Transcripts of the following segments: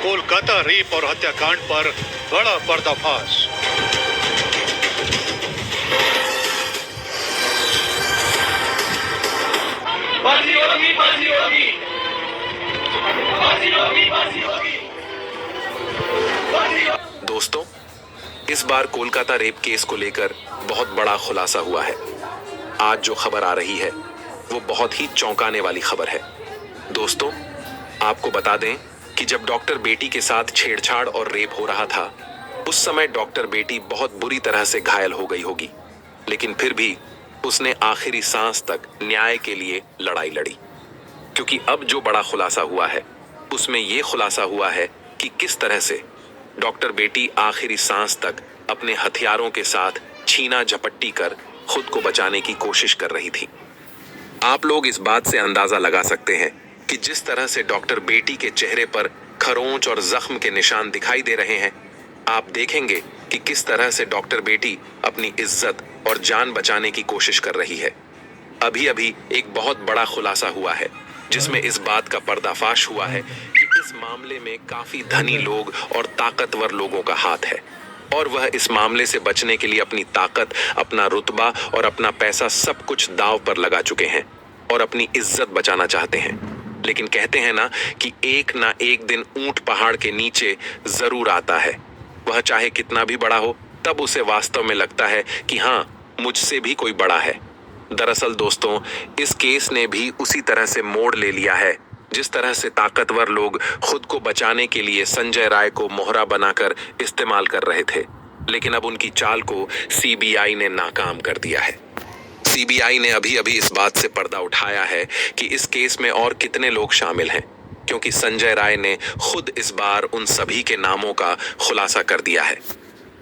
Kolkata rape और हत्याकांड पर बड़ा पर्दाफाश। फांसी होगी, फांसी होगी, फांसी होगी, फांसी होगी, फांसी होगी। दोस्तों, इस बार कोलकाता रेप केस को लेकर बहुत बड़ा खुलासा हुआ है। आज जो खबर आ रही है वो बहुत ही चौंकाने वाली खबर है। दोस्तों, आपको बता दें कि जब डॉक्टर बेटी के साथ छेड़छाड़ और रेप हो रहा था, उस समय डॉक्टर बेटी बहुत बुरी तरह से घायल हो गई होगी, लेकिन फिर भी उसने आखिरी सांस तक न्याय के लिए लड़ाई लड़ी। क्योंकि अब जो बड़ा खुलासा हुआ है उसमें यह खुलासा हुआ है कि किस तरह से डॉक्टर बेटी आखिरी सांस तक अपने हथियारों के साथ छीना झपट्टी कर खुद को बचाने की कोशिश कर रही थी। आप लोग इस बात से अंदाजा लगा सकते हैं कि जिस तरह से डॉक्टर बेटी के चेहरे पर खरोंच और जख्म के निशान दिखाई दे रहे हैं, आप देखेंगे कि किस तरह से डॉक्टर बेटी अपनी इज्जत और जान बचाने की कोशिश कर रही है। अभी अभी एक बहुत बड़ा खुलासा हुआ है जिसमें इस बात का पर्दाफाश हुआ है कि इस मामले में काफी धनी लोग और ताकतवर लोगों का हाथ है, और वह इस मामले से बचने के लिए अपनी ताकत, अपना रुतबा और अपना पैसा सब कुछ दांव पर लगा चुके हैं और अपनी इज्जत बचाना चाहते हैं। लेकिन कहते हैं ना एक दिन ऊंट पहाड़ के नीचे जरूर आता है। वह चाहे कितना भी बड़ा हो, तब उसे वास्तव में लगता है कि हाँ, मुझसे भी कोई बड़ा है। दरअसल दोस्तों, इस केस ने भी उसी तरह से मोड़ ले लिया है जिस तरह से ताकतवर लोग खुद को बचाने के लिए संजय राय को मोहरा बनाकर इस्तेमाल कर रहे थे, लेकिन अब उनकी चाल को सीबीआई ने नाकाम कर दिया है। सीबीआई ने अभी अभी इस बात से पर्दा उठाया है कि इस केस में और कितने लोग शामिल हैं, क्योंकि संजय राय ने खुद इस बार उन सभी के नामों का खुलासा कर दिया है।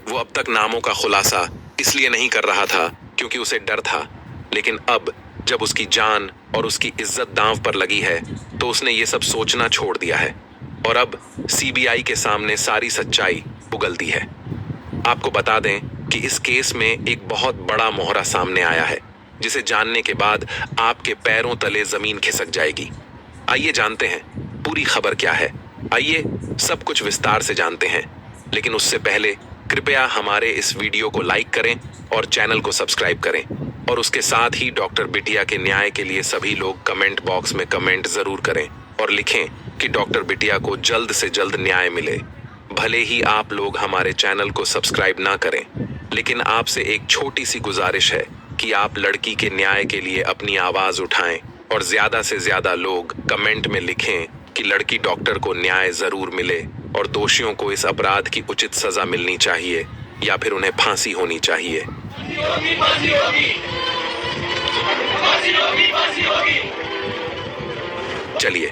वो अब तक नामों का खुलासा इसलिए नहीं कर रहा था क्योंकि उसे डर था, लेकिन अब जब उसकी जान और उसकी इज्जत दांव पर लगी है तो उसने ये सब सोचना छोड़ दिया है और अब सीबीआई के सामने सारी सच्चाई उगलती है। आपको बता दें कि इस केस में एक बहुत बड़ा मोहरा सामने आया है जिसे जानने के बाद आपके पैरों तले जमीन खिसक जाएगी। आइए जानते हैं पूरी खबर क्या है। आइए सब कुछ विस्तार से जानते हैं, लेकिन उससे पहले कृपया हमारे इस वीडियो को लाइक करें और चैनल को सब्सक्राइब करें, और उसके साथ ही डॉक्टर बिटिया के न्याय के लिए सभी लोग कमेंट बॉक्स में कमेंट जरूर करें और लिखें कि डॉक्टर बिटिया को जल्द से जल्द न्याय मिले। भले ही आप लोग हमारे चैनल को सब्सक्राइब ना करें, लेकिन आपसे एक छोटी सी गुजारिश है कि आप लड़की के न्याय के लिए अपनी आवाज उठाएं और ज्यादा से ज्यादा लोग कमेंट में लिखें कि लड़की डॉक्टर को न्याय जरूर मिले और दोषियों को इस अपराध की उचित सजा मिलनी चाहिए या फिर उन्हें फांसी होनी चाहिए। फांसी होगी, फांसी होगी, फांसी होगी। चलिए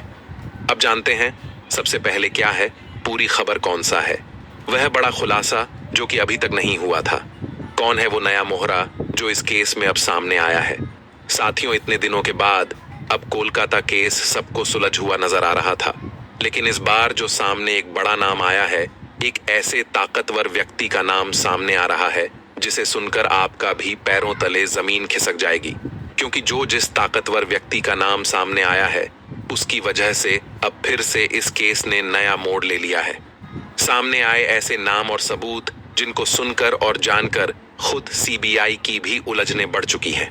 अब जानते हैं सबसे पहले क्या है पूरी खबर, कौन सा है वह बड़ा खुलासा जो कि अभी तक नहीं हुआ था। कौन है वो नया मोहरा जो इस केस में अब सामने आया है। साथियों, इतने दिनों के बाद अब कोलकाता केस सबको सुलझ हुआ नजर आ रहा था, लेकिन इस बार जो सामने एक बड़ा नाम आया है, एक ऐसे ताकतवर व्यक्ति का नाम सामने आ रहा है जिसे सुनकर आपका भी पैरों तले जमीन खिसक जाएगी, क्योंकि जिस ताकतवर व्यक्ति का नाम सामने आया है उसकी वजह से अब फिर से इस केस ने नया मोड़ ले लिया है। सामने आए ऐसे नाम और सबूत जिनको सुनकर और जानकर खुद सीबीआई की भी उलझने बढ़ चुकी हैं।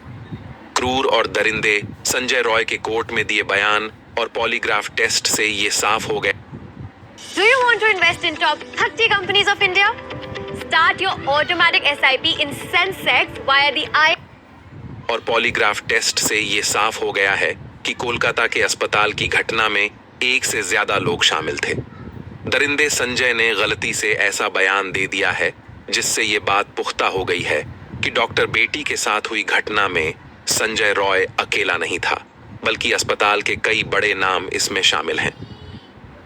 क्रूर और दरिंदे संजय रॉय के कोर्ट में दिए बयान और पॉलीग्राफ टेस्ट से ये साफ हो गया। Do you want to invest in top 30 companies of India? Start your automatic SIP in Sensex via the और पॉलीग्राफ टेस्ट से ये साफ हो गया है कि कोलकाता के अस्पताल की घटना में एक से ज्यादा लोग शामिल थे। दरिंदे संजय ने गलती से ऐसा बयान दे दिया है जिससे ये बात पुख्ता हो गई है कि डॉक्टर बेटी के साथ हुई घटना में संजय रॉय अकेला नहीं था, बल्कि अस्पताल के कई बड़े नाम इसमें शामिल हैं।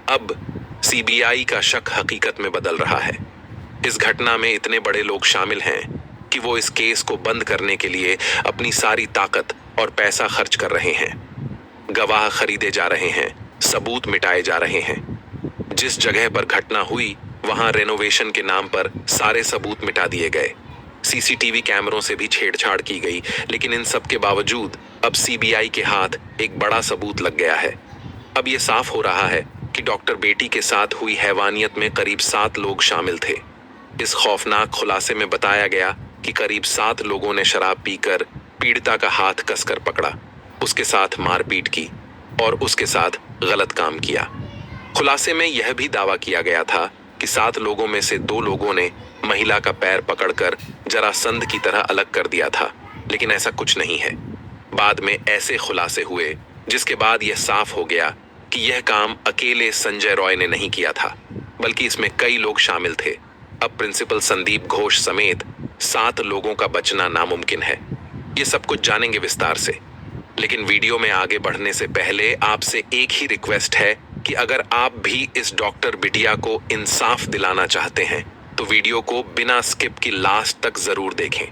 अब सीबीआई का शक हकीकत में बदल रहा है। इस घटना में इतने बड़े लोग शामिल हैं कि वो इस केस को बंद करने के लिए अपनी सारी ताकत और पैसा खर्च कर रहे हैं। गवाह खरीदे जा रहे हैं, सबूत मिटाए जा रहे हैं। जिस जगह पर घटना हुई वहां रेनोवेशन के नाम पर सारे सबूत मिटा दिए गए। सीसीटीवी कैमरों से भी छेड़छाड़ की गई, लेकिन इन सब के बावजूद अब सीबीआई के हाथ एक बड़ा सबूत लग गया है। अब ये साफ हो रहा है कि डॉक्टर बेटी के साथ हुई हैवानियत में करीब 7 लोग शामिल थे। इस खौफनाक खुलासे में बताया गया कि करीब 7 लोगों ने शराब पीकर पीड़िता का हाथ कसकर पकड़ा, उसके साथ मारपीट की और उसके साथ गलत काम किया। खुलासे में यह भी दावा किया गया था कि 7 लोगों में से 2 लोगों ने महिला का पैर पकड़कर जरासंध की तरह अलग कर दिया था, लेकिन ऐसा कुछ नहीं है। बाद में ऐसे खुलासे हुए जिसके बाद यह साफ हो गया कि यह काम अकेले संजय रॉय ने नहीं किया था, बल्कि इसमें कई लोग शामिल थे। अब प्रिंसिपल संदीप घोष समेत 7 लोगों का बचना नामुमकिन है। ये सब कुछ जानेंगे विस्तार से, लेकिन वीडियो में आगे बढ़ने से पहले आपसे एक ही रिक्वेस्ट है कि अगर आप भी इस डॉक्टर बिटिया को इंसाफ दिलाना चाहते हैं तो वीडियो को बिना स्किप की लास्ट तक जरूर देखें।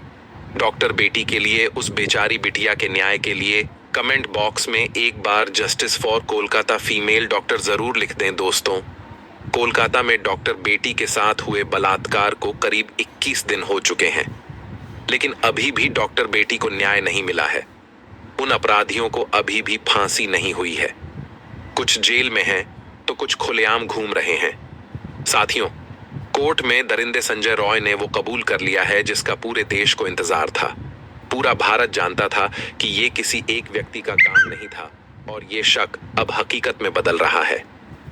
डॉक्टर बेटी के लिए, उस बेचारी बिटिया के न्याय के लिए कमेंट बॉक्स में एक बार justice for Kolkata female doctor जरूर लिख दें। दोस्तों, कोलकाता में डॉक्टर बेटी के साथ हुए बलात्कार को करीब 21 दिन हो चुके हैं, लेकिन अभी भी डॉक्टर बेटी को न्याय नहीं मिला है। उन अपराधियों को अभी भी फांसी नहीं हुई है। कुछ जेल में हैं तो कुछ खुलेआम घूम रहे हैं। साथियों, कोर्ट में दरिंदे संजय रॉय ने वो कबूल कर लिया है जिसका पूरे देश को इंतजार था। पूरा भारत जानता था कि ये किसी एक व्यक्ति का काम नहीं था और ये शक अब हकीकत में बदल रहा है।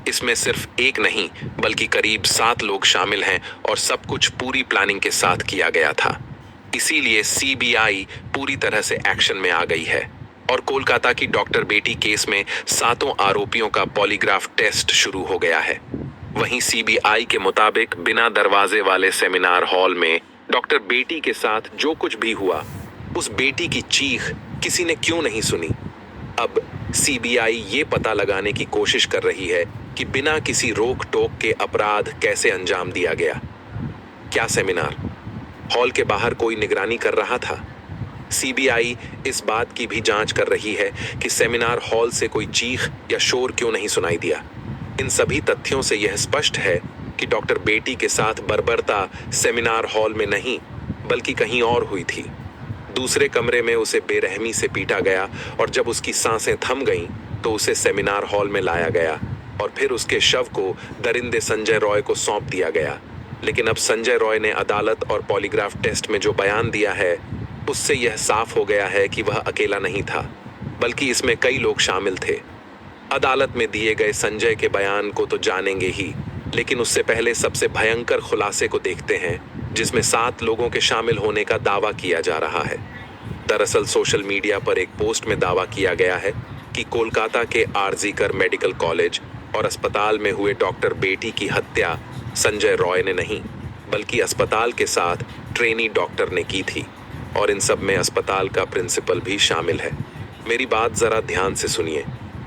इसमें सिर्फ एक नहीं बल्कि करीब 7 लोग शामिल हैं और सब कुछ पूरी प्लानिंग के साथ किया गया था। इसीलिए सीबीआई पूरी तरह से एक्शन में आ गई है और कोलकाता की डॉक्टर बेटी केस में 7 आरोपियों का पॉलीग्राफ टेस्ट शुरू हो गया है। वहीं सीबीआई के मुताबिक बिना दरवाजे वाले सेमिनार हॉल में डॉक्टर बेटी के साथ जो कुछ भी हुआ, उस बेटी की चीख किसी ने क्यों नहीं सुनी। अब सीबीआई ये पता लगाने की कोशिश कर रही है कि बिना किसी रोक टोक के अपराध कैसे अंजाम दिया गया। क्या सेमिनार हॉल के बाहर कोई निगरानी कर रहा था? सीबीआई इस बात की भी जांच कर रही है कि सेमिनार हॉल से कोई चीख या शोर क्यों नहीं सुनाई दिया। इन सभी तथ्यों से यह स्पष्ट है कि डॉक्टर बेटी के साथ बर्बरता सेमिनार हॉल में नहीं बल्कि कहीं और हुई थी। दूसरे कमरे में उसे बेरहमी से पीटा गया और जब उसकी सांसें थम गईं तो उसे सेमिनार हॉल में लाया गया और फिर उसके शव को दरिंदे संजय रॉय को सौंप दिया गया। लेकिन अब संजय रॉय ने अदालत और पॉलीग्राफ टेस्ट में जो बयान दिया है उससे यह साफ हो गया है कि वह अकेला नहीं था, बल्कि इसमें कई लोग शामिल थे। अदालत में दिए गए संजय के बयान को तो जानेंगे ही, लेकिन उससे पहले सबसे भयंकर खुलासे को देखते हैं जिसमें 7 लोगों के शामिल होने का दावा किया जा रहा है। दरअसल सोशल मीडिया पर एक पोस्ट में दावा किया गया है कि कोलकाता के आरजीकर मेडिकल कॉलेज और अस्पताल में हुए डॉक्टर बेटी की हत्या संजय रॉय ने नहीं बल्कि अस्पताल के साथ ट्रेनी डॉक्टर ने की थी और इन सब में अस्पताल का प्रिंसिपल भी शामिल है। मेरी बात जरा ध्यान से सुनिए,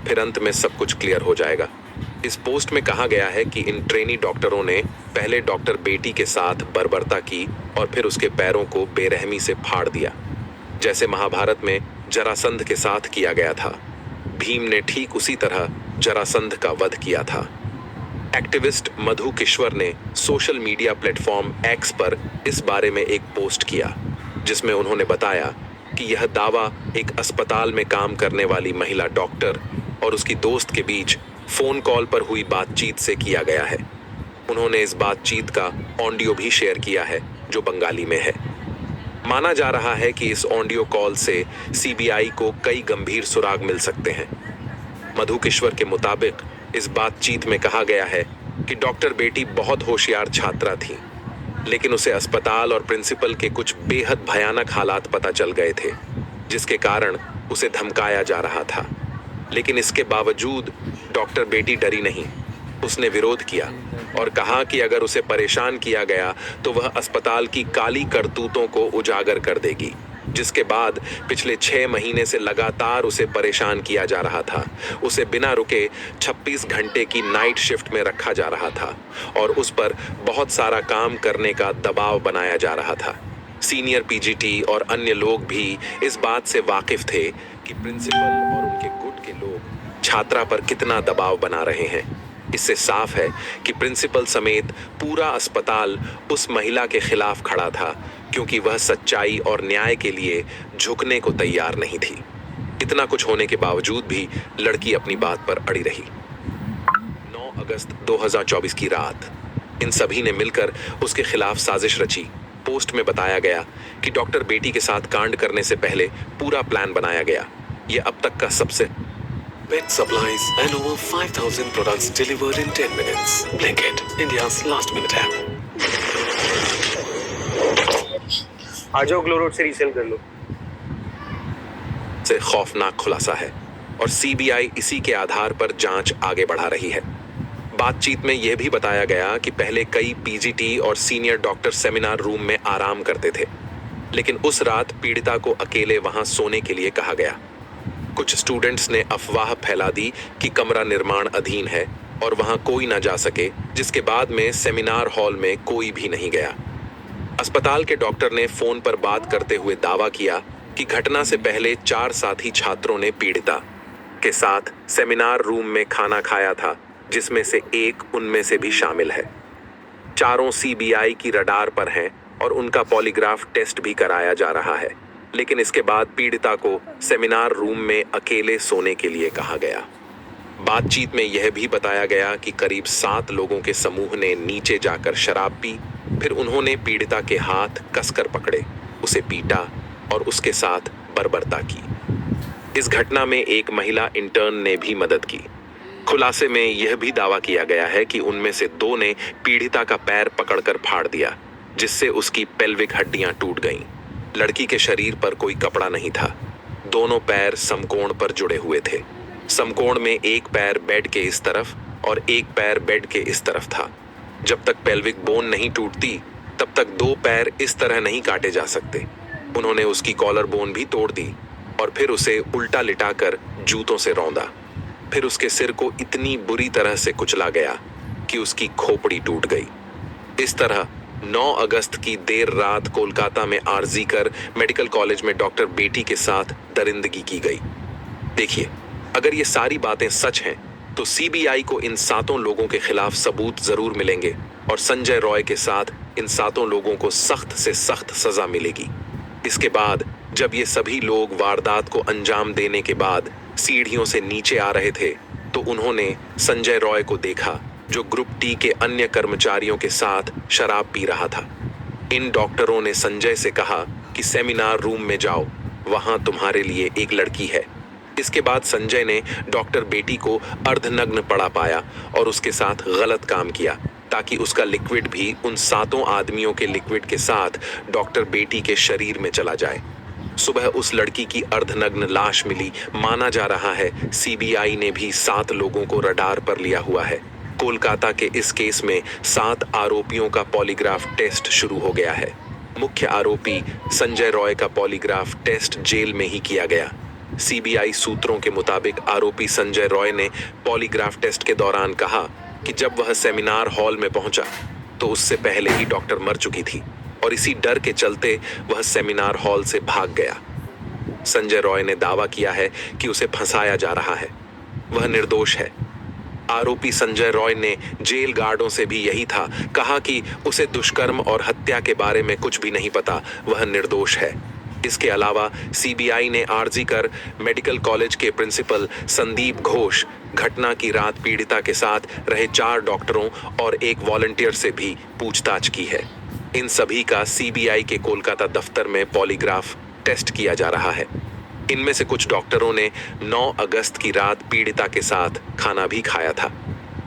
फिर अंत में सब कुछ क्लियर हो जाएगा। इस पोस्ट में कहा गया है कि इन ट्रेनी डॉक्टरों ने पहले डॉक्टर बेटी के साथ बर्बरता की और फिर उसके पैरों को बेरहमी से फाड़ दिया, जैसे महाभारत में जरासंध के साथ किया गया था। भीम ने ठीक उसी तरह जरासंध का वध किया था। एक्टिविस्ट मधु किश्वर ने सोशल मीडिया प्लेटफॉर्म एक्स पर इस बारे में एक पोस्ट किया जिसमें उन्होंने बताया कि यह दावा एक अस्पताल में काम करने वाली महिला डॉक्टर और उसकी दोस्त के बीच फोन कॉल पर हुई बातचीत से किया गया है। उन्होंने इस बातचीत का ऑडियो भी शेयर किया है जो बंगाली में है। माना जा रहा है कि इस ऑडियो कॉल से सीबीआई को कई गंभीर सुराग मिल सकते हैं। मधु किश्वर के मुताबिक इस बातचीत में कहा गया है कि डॉक्टर बेटी बहुत होशियार छात्रा थी, लेकिन उसे अस्पताल और प्रिंसिपल के कुछ बेहद भयानक हालात पता चल गए थे जिसके कारण उसे धमकाया जा रहा था। लेकिन इसके बावजूद डॉक्टर बेटी डरी नहीं, उसने विरोध किया और कहा कि अगर उसे परेशान किया गया तो वह अस्पताल की काली करतूतों को उजागर कर देगी, जिसके बाद पिछले 6 महीने से लगातार उसे परेशान किया जा रहा था। उसे बिना रुके 26 घंटे की नाइट शिफ्ट में रखा जा रहा था और उस पर बहुत सारा काम करने का दबाव बनाया जा रहा था। सीनियर पीजीटी और अन्य लोग भी इस बात से वाकिफ थे कि प्रिंसिपल और उनके गुट के लोग छात्रा पर कितना दबाव बना रहे हैं। इससे साफ है कि प्रिंसिपल समेत पूरा अस्पताल उस महिला के खिलाफ खड़ा था, क्योंकि वह सच्चाई और न्याय के लिए झुकने को तैयार नहीं थी। इतना कुछ होने के बावजूद भी लड़की अपनी बात पर अड़ी रही। 9 अगस्त 2024 की रात इन सभी ने मिलकर उसके खिलाफ साजिश रची। पोस्ट में बताया गया कि डॉक्टर बेटी के साथ कांड करने से पहले पूरा प्लान बनाया गया। यह अब तक का सबसे Pet supplies and over 5,000 products delivered in 10 minutes. Blinkit, India's last minute app. आ जाओ ग्लो रोड से रीसेल कर लो। से खौफनाक खुलासा है और सीबीआई इसी के आधार पर जांच आगे बढ़ा रही है। बातचीत में यह भी बताया गया कि पहले कई पीजीटी और सीनियर डॉक्टर सेमिनार रूम में आराम करते थे, लेकिन उस रात पीड़िता को अकेले वहां सोने के लिए कहा गया। कुछ स्टूडेंट्स ने अफवाह फैला दी कि कमरा निर्माण अधीन है और वहां कोई ना जा सके, जिसके बाद में सेमिनार हॉल में कोई भी नहीं गया। अस्पताल के डॉक्टर ने फोन पर बात करते हुए दावा किया कि घटना से पहले 4 साथी छात्रों ने पीड़िता के साथ सेमिनार रूम में खाना खाया था, जिसमें से एक उनमें से भी शामिल है। चारों सीबीआई की रडार पर हैं और उनका पॉलीग्राफ टेस्ट भी कराया जा रहा है, लेकिन इसके बाद पीड़िता को सेमिनार रूम में अकेले सोने के लिए कहा गया। बातचीत में यह भी बताया गया कि करीब 7 लोगों के समूह ने नीचे जाकर शराब पी, फिर उन्होंने पीड़िता के हाथ कसकर पकड़े, उसे पीटा और उसके साथ बर्बरता की। इस घटना में एक महिला इंटर्न ने भी मदद की। खुलासे में यह भी दावा किया गया है कि उनमें से 2 ने पीड़िता का पैर पकड़कर फाड़ दिया, जिससे उसकी पेल्विक हड्डियां टूट गईं। लड़की के शरीर पर कोई कपड़ा नहीं था। दोनों पैर समकोण पर जुड़े हुए थे। समकोण में एक पैर बेड के इस तरफ और एक पैर बेड के इस तरफ था। जब तक पेल्विक बोन नहीं टूटती, तब तक 2 पैर इस तरह नहीं काटे जा सकते। उन्होंने उसकी कॉलर बोन भी तोड़ दी और फिर उसे उल्टा लिटाकर जूतों से रौंदा। फिर उसके सिर को इतनी बुरी तरह से कुचला गया कि उसकी खोपड़ी टूट गई। इस तरह 9 अगस्त की देर रात कोलकाता में आरजीकर मेडिकल कॉलेज में डॉक्टर बेटी के साथ दरिंदगी की गई। देखिए, अगर ये सारी बातें सच हैं, तो सीबीआई को इन 7 लोगों के खिलाफ सबूत जरूर मिलेंगे और संजय रॉय के साथ इन 7 लोगों को सख्त से सख्त सजा मिलेगी। इसके बाद जब ये सभी लोग वारदात को अंजाम देने के बाद सीढ़ियों से नीचे आ रहे थे, तो उन्होंने संजय रॉय को देखा, जो ग्रुप टी के अन्य कर्मचारियों के साथ शराब पी रहा था। इन डॉक्टरों ने संजय से कहा कि सेमिनार रूम में जाओ, वहां तुम्हारे लिए एक लड़की है। इसके बाद संजय ने डॉक्टर बेटी को अर्धनग्न पड़ा पाया और उसके साथ गलत काम किया, ताकि उसका लिक्विड भी उन 7 आदमियों के लिक्विड के साथ डॉक्टर बेटी के शरीर में चला जाए। सुबह उस लड़की की अर्धनग्न लाश मिली। माना जा रहा है सीबीआई ने भी 7 लोगों को रडार पर लिया हुआ है। कोलकाता के इस केस में 7 आरोपियों का पॉलीग्राफ टेस्ट शुरू हो गया है। मुख्य आरोपी संजय रॉय का पॉलीग्राफ टेस्ट जेल में ही किया गया। सीबीआई सूत्रों के मुताबिक आरोपी संजय रॉय ने पॉलीग्राफ टेस्ट के दौरान कहा कि जब वह सेमिनार हॉल में पहुंचा तो उससे पहले ही डॉक्टर मर चुकी थी और इसी डर के चलते वह सेमिनार हॉल से भाग गया। संजय रॉय ने दावा किया है कि उसे फंसाया जा रहा है। वह निर्दोष है। आरोपी संजय रॉय ने जेल गार्डों से भी यही था, कहा कि उसे दुष्कर्म और हत्या के बारे में कुछ भी नहीं पता, वह निर्दोष है। इसके अलावा सीबीआई ने आरजीकर मेडिकल कॉलेज के प्रिंसिपल संदीप घोष, घटना की रात पीड़िता के साथ रहे 4 डॉक्टरों और एक वॉलंटियर से भी पूछताछ की है। इन सभी का सीबीआई के कोलकाता दफ्तर में पॉलीग्राफ टेस्ट किया जा रहा है। इनमें से कुछ डॉक्टरों ने 9 अगस्त की रात पीड़िता के साथ खाना भी खाया था।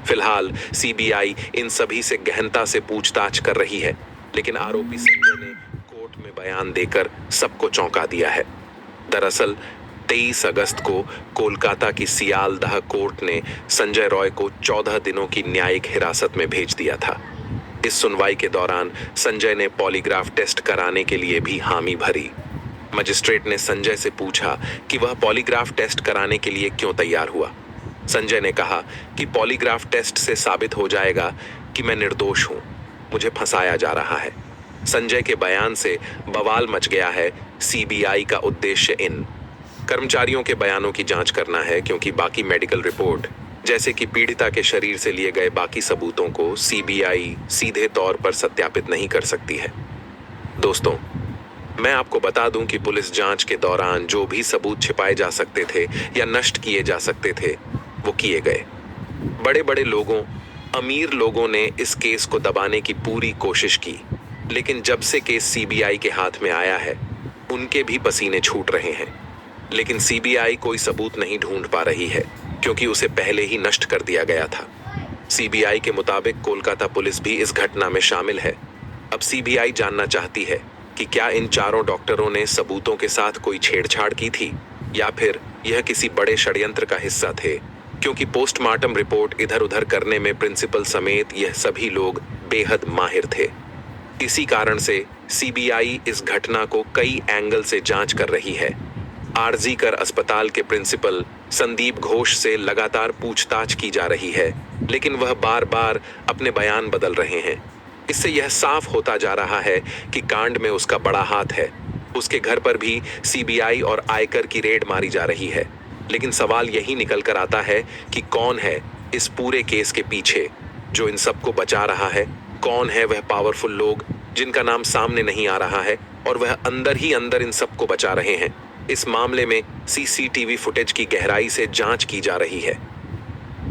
फिलहाल सीबीआई इन सभी से गहनता से पूछताछ कर रही है, लेकिन आरोपी संजय ने कोर्ट में बयान देकर सबको चौंका दिया है। दरअसल 23 अगस्त को कोलकाता की सियालदह कोर्ट ने संजय रॉय को 14 दिनों की न्यायिक हिरासत में भेज दिया था। इस सुनवाई के दौरान संजय ने पॉलीग्राफ टेस्ट कराने के लिए भी हामी भरी। मजिस्ट्रेट ने संजय से पूछा कि वह पॉलीग्राफ टेस्ट कराने के लिए क्यों तैयार हुआ। संजय ने कहा कि पॉलीग्राफ टेस्ट से साबित हो जाएगा कि मैं निर्दोष हूं, मुझे फंसाया जा रहा है। संजय के बयान से बवाल मच गया है। सीबीआई का उद्देश्य इन कर्मचारियों के बयानों की जांच करना है, क्योंकि बाकी मेडिकल रिपोर्ट जैसे कि पीड़िता के शरीर से लिए गए बाकी सबूतों को सीबीआई सीधे तौर पर सत्यापित नहीं कर सकती है। दोस्तों, मैं आपको बता दूं कि पुलिस जांच के दौरान जो भी सबूत छिपाए जा सकते थे या नष्ट किए जा सकते थे, वो किए गए। बड़े बड़े लोगों अमीर लोगों ने इस केस को दबाने की पूरी कोशिश की, लेकिन जब से केस सीबीआई के हाथ में आया है उनके भी पसीने छूट रहे हैं। लेकिन सीबीआई कोई सबूत नहीं ढूंढ पा रही है क्योंकि उसे पहले ही नष्ट कर दिया गया था। सीबीआई के मुताबिक कोलकाता पुलिस भी इस घटना में शामिल है। अब सीबीआई जानना चाहती है कि क्या इन चारों डॉक्टरों ने सबूतों के साथ कोई छेड़छाड़ की थी या फिर यह किसी बड़े षड्यंत्र का हिस्सा थे, क्योंकि पोस्टमार्टम रिपोर्ट इधर उधर करने में प्रिंसिपल समेत यह सभी लोग बेहद माहिर थे। इसी कारण से सीबीआई इस घटना को कई एंगल से जांच कर रही है। आरजीकर अस्पताल के प्रिंसिपल संदीप घोष से लगातार पूछताछ की जा रही है, लेकिन वह बार बार अपने बयान बदल रहे हैं। इससे यह साफ होता जा रहा है कि कांड में उसका बड़ा हाथ है। उसके घर पर भी सीबीआई और आयकर की रेड मारी जा रही है। लेकिन सवाल यही निकल कर आता है कि कौन है इस पूरे केस के पीछे जो इन सबको बचा रहा है। कौन है वह पावरफुल लोग जिनका नाम सामने नहीं आ रहा है और वह अंदर ही अंदर इन सबको बचा रहे हैं। इस मामले में सीसीटीवी फुटेज की गहराई से जांच की जा रही है।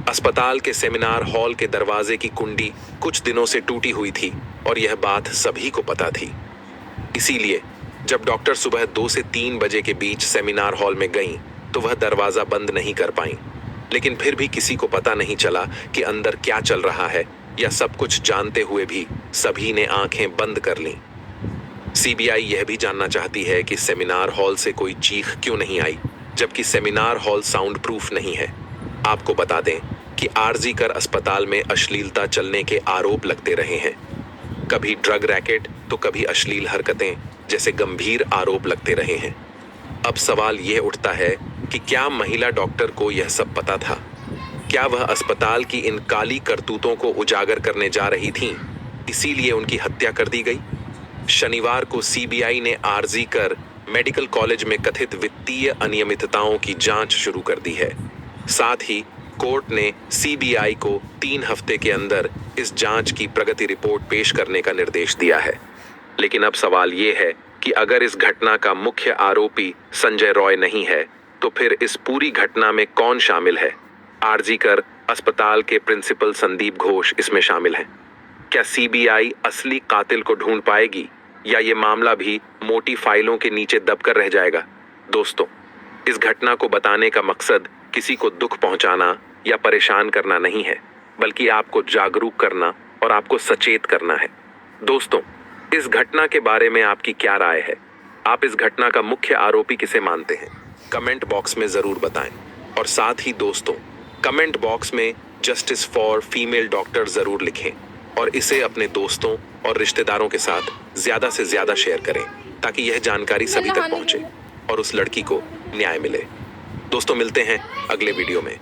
अस्पताल के सेमिनार हॉल के दरवाजे की कुंडी कुछ दिनों से टूटी हुई थी और यह बात सभी को पता थी। इसीलिए जब डॉक्टर सुबह 2 से 3 बजे के बीच सेमिनार हॉल में गईं, तो वह दरवाजा बंद नहीं कर पाईं। लेकिन फिर भी किसी को पता नहीं चला कि अंदर क्या चल रहा है, या सब कुछ जानते हुए भी सभी ने आंखें बंद कर लीं। सीबीआई यह भी जानना चाहती है कि सेमिनार हॉल से कोई चीख क्यों नहीं आई, जबकि सेमिनार हॉल साउंड प्रूफ नहीं है। आपको बता दें कि आरजीकर अस्पताल में अश्लीलता चलने के आरोप लगते रहे हैं। कभी ड्रग रैकेट तो कभी अश्लील हरकतें जैसे गंभीर आरोप लगते रहे हैं। अब सवाल यह उठता है कि क्या महिला डॉक्टर को यह सब पता था? क्या वह अस्पताल की इन काली करतूतों को उजागर करने जा रही थीं, इसीलिए उनकी हत्या कर दी गई? शनिवार को सीबीआई ने आरजीकर मेडिकल कॉलेज में कथित वित्तीय अनियमितताओं की जांच शुरू कर दी है। साथ ही कोर्ट ने सीबीआई को 3 हफ्ते के अंदर इस जांच की प्रगति रिपोर्ट पेश करने का निर्देश दिया है। लेकिन अब सवाल ये है कि अगर इस घटना का मुख्य आरोपी संजय रॉय नहीं है, तो फिर इस पूरी घटना में कौन शामिल है? आरजीकर अस्पताल के प्रिंसिपल संदीप घोष इसमें शामिल हैं। क्या सीबीआई असली कातिल को ढूंढ पाएगी या ये मामला भी मोटी फाइलों के नीचे दबकर रह जाएगा? दोस्तों, इस घटना को बताने का मकसद किसी को दुख पहुंचाना या परेशान करना नहीं है, बल्कि आपको जागरूक करना और आपको सचेत करना है। दोस्तों, इस घटना के बारे में आपकी क्या राय है? आप इस घटना का मुख्य आरोपी किसे मानते हैं? कमेंट बॉक्स में जरूर बताएं। और साथ ही दोस्तों, कमेंट बॉक्स में जस्टिस फॉर फीमेल डॉक्टर जरूर लिखें और इसे अपने दोस्तों और रिश्तेदारों के साथ ज्यादा से ज्यादा शेयर करें, ताकि यह जानकारी सभी तक पहुंचे और उस लड़की को न्याय मिले। दोस्तों, मिलते हैं अगले वीडियो में।